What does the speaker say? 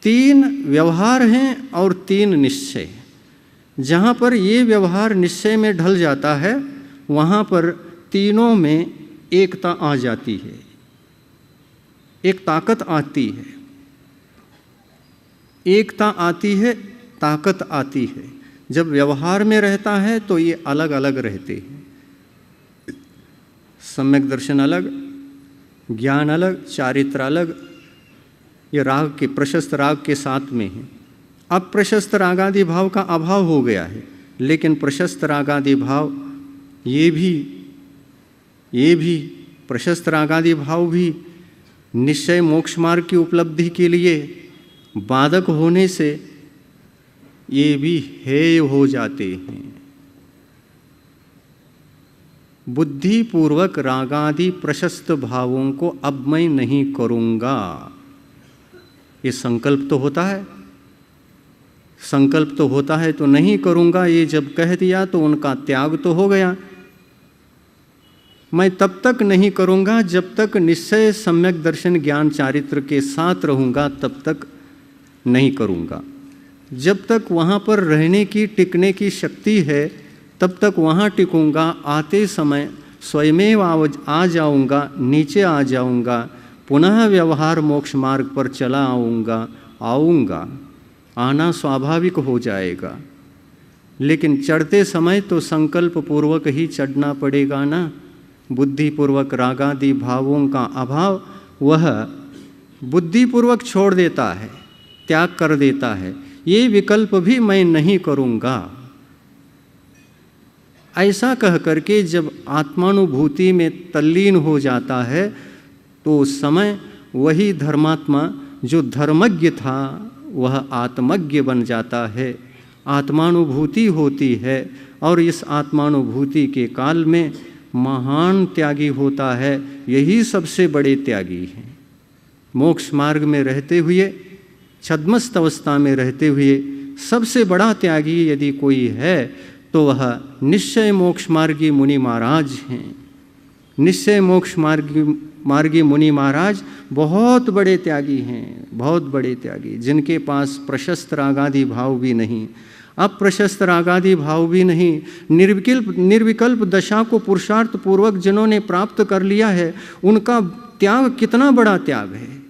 तीन व्यवहार हैं और तीन निश्चय। जहाँ पर ये व्यवहार निश्चय में ढल जाता है वहाँ पर तीनों में एकता आ जाती है, एक ताकत आती है, एकता आती है, ताकत आती है। जब व्यवहार में रहता है तो ये अलग अलग रहते हैं। सम्यक दर्शन अलग, ज्ञान अलग, चारित्र अलग, ये राग के प्रशस्त राग के साथ में है। अब प्रशस्त रागादि भाव का अभाव हो गया है, लेकिन प्रशस्त रागादि भाव ये भी प्रशस्त रागादि भाव भी निश्चय मोक्ष मार्ग की उपलब्धि के लिए बाधक होने से ये भी हेय हो जाते हैं। बुद्धिपूर्वक रागादि प्रशस्त भावों को अब मैं नहीं करूँगा, ये संकल्प तो होता है, संकल्प तो होता है तो नहीं करूँगा, ये जब कह दिया तो उनका त्याग तो हो गया। मैं तब तक नहीं करूँगा जब तक निश्चय सम्यक दर्शन ज्ञान चारित्र के साथ रहूँगा, तब तक नहीं करूँगा। जब तक वहाँ पर रहने की टिकने की शक्ति है तब तक वहाँ टिकूँगा। आते समय स्वयमेव आ जाऊँगा, नीचे आ जाऊँगा, पुनः व्यवहार मोक्ष मार्ग पर चला आऊँगा, आना स्वाभाविक हो जाएगा। लेकिन चढ़ते समय तो संकल्प पूर्वक ही चढ़ना पड़ेगा ना। बुद्धिपूर्वक रागादि भावों का अभाव वह बुद्धिपूर्वक छोड़ देता है, त्याग कर देता है। ये विकल्प भी मैं नहीं करूँगा, ऐसा कह करके जब आत्मानुभूति में तल्लीन हो जाता है तो उस समय वही धर्मात्मा जो धर्मज्ञ था वह आत्मज्ञ बन जाता है। आत्मानुभूति होती है और इस आत्मानुभूति के काल में महान त्यागी होता है। यही सबसे बड़े त्यागी हैं। मोक्ष मार्ग में रहते हुए, छद्मस्त अवस्था में रहते हुए सबसे बड़ा त्यागी यदि कोई है तो वह निश्चय मोक्ष मार्गी मुनि महाराज हैं। निश्चय मोक्ष मार्गी मुनि महाराज बहुत बड़े त्यागी हैं, बहुत बड़े त्यागी, जिनके पास प्रशस्त रागादि भाव भी नहीं, अप्रशस्त रागादि भाव भी नहीं, निर्विकल्प दशा को पुरुषार्थ पूर्वक जिन्होंने प्राप्त कर लिया है, उनका त्याग कितना बड़ा त्याग है।